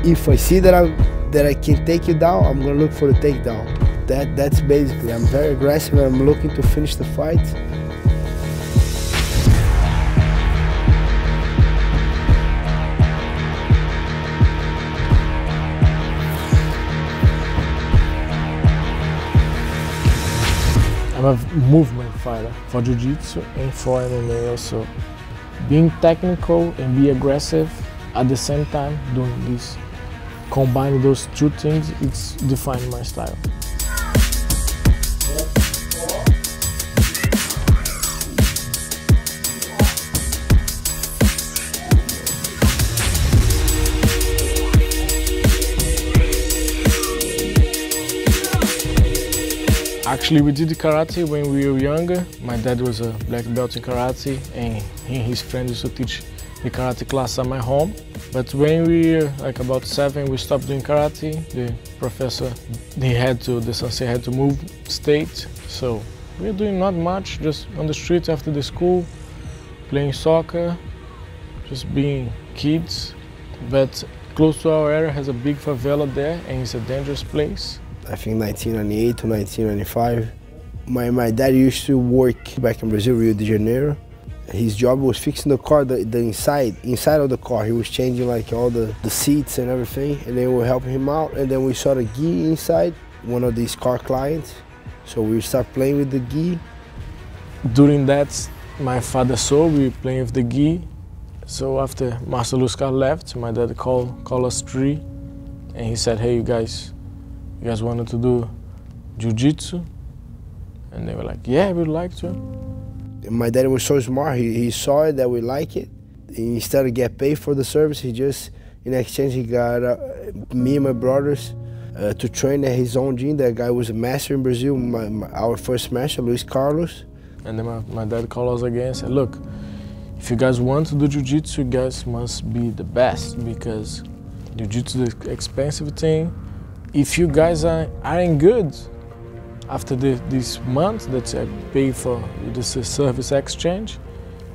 If I see that I can take you down, I'm gonna look for the takedown. That's basically, I'm very aggressive and I'm looking to finish the fight. I'm a movement fighter for jiu-jitsu and for MMA also. Being technical and be aggressive at the same time, doing this, combining those two things, it's defining my style. Actually, we did karate when we were younger. My dad was a black belt in karate, and he and his friends used to teach the karate class at my home. But when we were like about 7, we stopped doing karate. The professor, the sensei had to move state. So we were doing not much, just on the street after the school, playing soccer, just being kids. But close to our area has a big favela there, and it's a dangerous place. I think 1998 to 1995. My dad used to work back in Brazil, Rio de Janeiro. His job was fixing the car, the inside of the car. He was changing like all the seats and everything, and then we were helping him out. And then we saw the gi inside, one of these car clients. So we started playing with the gi. During that, my father saw we were playing with the gi. So after Master Luscar left, my dad called us 3, and he said, "Hey, you guys wanted to do jiu-jitsu?" And they were like, "Yeah, we'd like to." My dad was so smart, he saw it, that we like it. Instead of get paid for the service, he just, in exchange, he got me and my brothers to train at his own gym. That guy was a master in Brazil, our first master, Luis Carlos. And then my dad called us again and said, "Look, if you guys want to do jiu-jitsu, you guys must be the best, because jiu-jitsu is an expensive thing. If you guys aren't good after this month that I pay for this service exchange,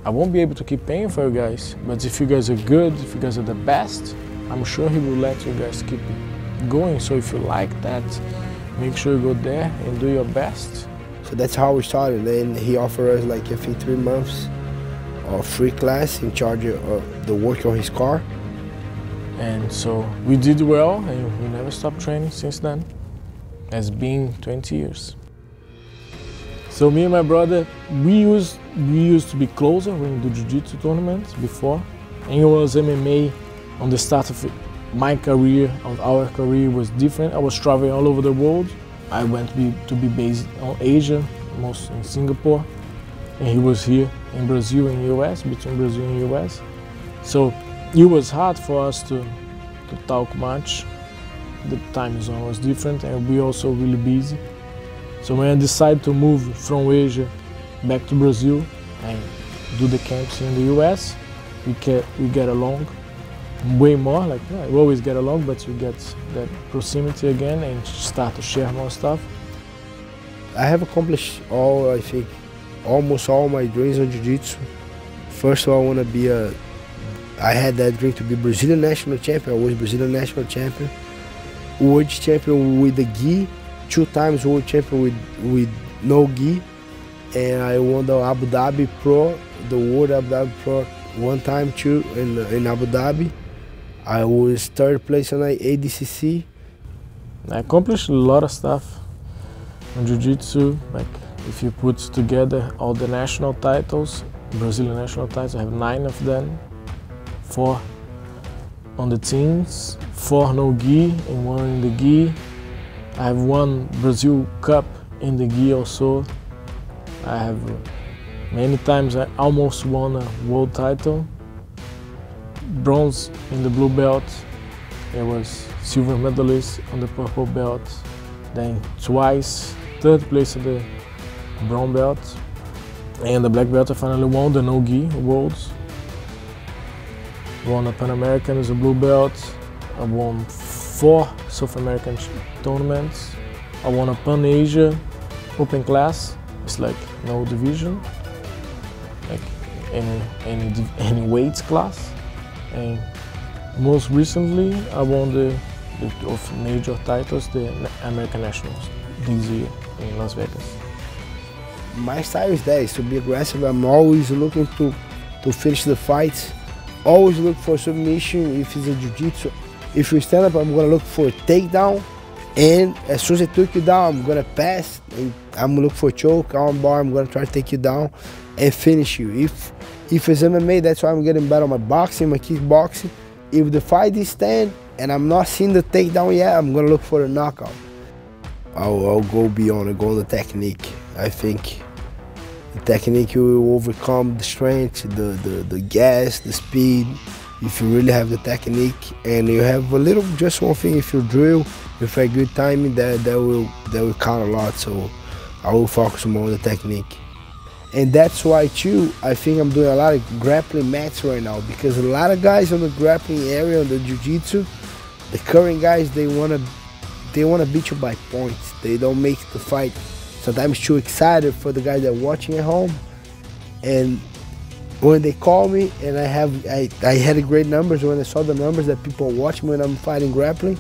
I won't be able to keep paying for you guys. But if you guys are good, if you guys are the best, I'm sure he will let you guys keep going. So if you like that, make sure you go there and do your best." So that's how we started. Then he offered us, like, I think 3 months of free class in charge of the work on his car. And so we did well, and we never stopped training since then. It's been 20 years. So me and my brother, we used to be closer when we do jiu-jitsu tournaments before. And it was MMA on the start of it. My career, our career was different. I was traveling all over the world. I went to be based on Asia, most in Singapore. And he was here in Brazil and US, between Brazil and US. So it was hard for us to talk much. The time zone was different, and we also really busy. So when I decided to move from Asia back to Brazil and do the camps in the US, we get along way more. Like, yeah, we always get along, but you get that proximity again and start to share more stuff. I have accomplished I think, almost all my dreams on jiu-jitsu. First of all, I had that dream to be Brazilian national champion. I was Brazilian national champion, world champion with the gi, 2 times world champion with no gi, and I won the Abu Dhabi Pro, the World Abu Dhabi Pro 1 time too in Abu Dhabi. I was 3rd place on the ADCC. I accomplished a lot of stuff on jiu-jitsu. Like, if you put together all the national titles, Brazilian national titles, I have 9 of them. 4 on the teams, 4 no gi and 1 in the gi. I have won Brazil Cup in the gi also. I have many times I almost won a world title. Bronze in the blue belt. I was silver medalist on the purple belt. Then twice 3rd place in the brown belt. And the black belt I finally won the no gi worlds. Won a Pan American as a blue belt. I won 4 South American tournaments. I won a Pan Asia open class. It's like no division, like any weights class. And Most recently, I won the of major titles, the American Nationals, this year in Las Vegas. My style is that, is to be aggressive. I'm always looking to finish the fights. Always look for submission if it's a jiu-jitsu. If you stand up, I'm gonna look for a takedown. And as soon as I took you down, I'm gonna pass. And I'm gonna look for a choke, arm bar. I'm gonna try to take you down and finish you. If it's MMA, that's why I'm getting better on my boxing, my kickboxing. If the fight is stand and I'm not seeing the takedown yet, I'm gonna look for a knockout. I'll go beyond and go on the technique. I think the technique will overcome the strength, the gas, the speed. If you really have the technique and you have a little, just one thing, if you drill with a good timing, that will count a lot. So I will focus more on the technique. And that's why too, I think I'm doing a lot of grappling matches right now, because a lot of guys on the grappling area, on the jiu-jitsu, the current guys, they wanna beat you by points. They don't make the fight sometimes too excited for the guys that are watching at home. And when they call me, and I had great numbers when I saw the numbers that people watch me when I'm fighting grappling.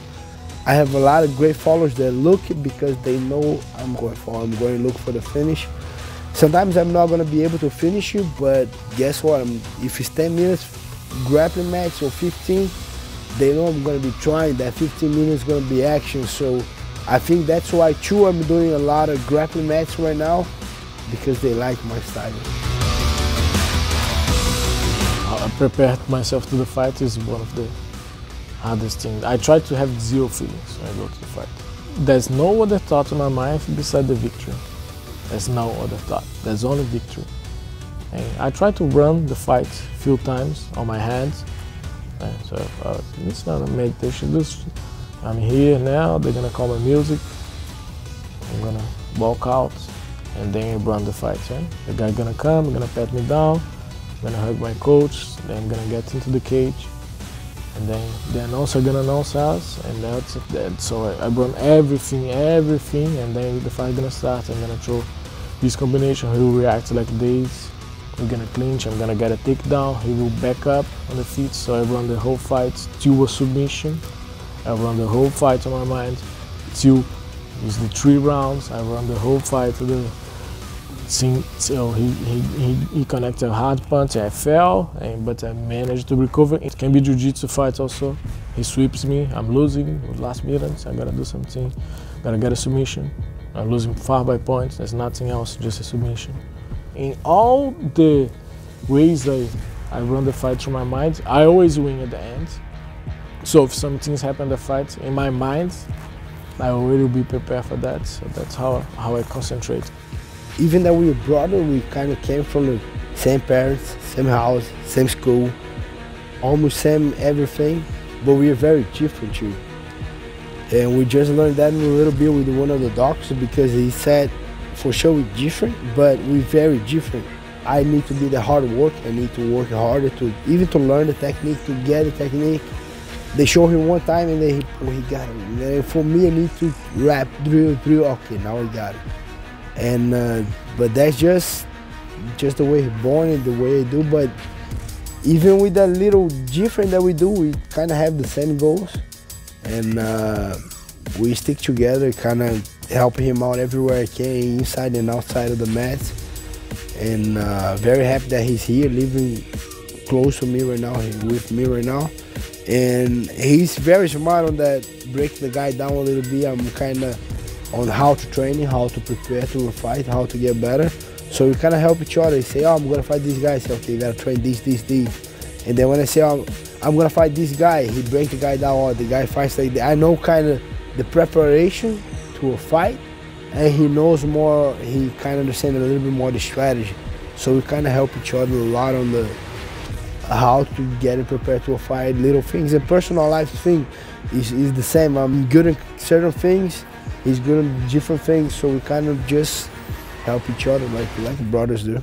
I have a lot of great followers that look because they know I'm going to look for the finish. Sometimes I'm not going to be able to finish you, but guess what? If it's 10 minutes grappling match or 15, they know I'm going to be trying. That 15 minutes is going to be action. So I think that's why too I'm doing a lot of grappling matches right now, because they like my style. I prepared myself to the fight is one of the hardest things. I try to have zero feelings when I go to the fight. There's no other thought in my mind beside the victory. There's no other thought. There's only victory. And I try to run the fight a few times on my hands. And so it's not a meditation. I'm here now. They're gonna call my music. I'm gonna walk out, and then run the fight. Yeah? The guy gonna come, gonna pat me down. I'm gonna hug my coach. Then I'm gonna get into the cage, and then the announcer gonna announce us, and that's it. So I run everything, and then the fight gonna start. I'm gonna throw this combination. He will react like this. We're gonna clinch. I'm gonna get a takedown. He will back up on the feet. So I run the whole fight to a submission. I run the whole fight on my mind till it's the 3 rounds. I run the whole fight to the. So he connected a hard punch. I fell, but I managed to recover. It can be jiu-jitsu fight also. He sweeps me. I'm losing with last minutes. I gotta do something. Gotta get a submission. I'm losing far by points. There's nothing else, just a submission. In all the ways I run the fight through my mind, I always win at the end. So if some things happen in the fight, in my mind, I already be prepared for that. So that's how I concentrate. Even though we were brothers, we kind of came from the same parents, same house, same school, almost same everything, but we are very different too. And we just learned that in a little bit with one of the doctors, because he said, for sure we're different, but we're very different. I need to be the hard work. I need to work harder even to learn the technique, to get the technique. They show him one time and then he got it. And for me, I need to rap, drill, okay, now I got it. And but that's just the way he's born and the way I do. But even with that little different that we do, we kind of have the same goals, and we stick together, kind of helping him out everywhere I can, inside and outside of the mat. And very happy that he's here, living close to me right now, with me right now. And he's very smart on that, breaking the guy down a little bit. I'm kind of on how to train him, how to prepare to a fight, how to get better. So we kind of help each other. He say, oh, I'm going to fight this guy. I say, okay, you got to train this. And then when I say, oh, I'm going to fight this guy, he break the guy down, or the guy fights like that. I know kind of the preparation to a fight, and he knows more, he kind of understands a little bit more the strategy. So we kind of help each other a lot on the how to get it prepared to a fight, little things. And personal life thing is the same. I'm good at certain things, he's good at different things, so we kind of just help each other like brothers do.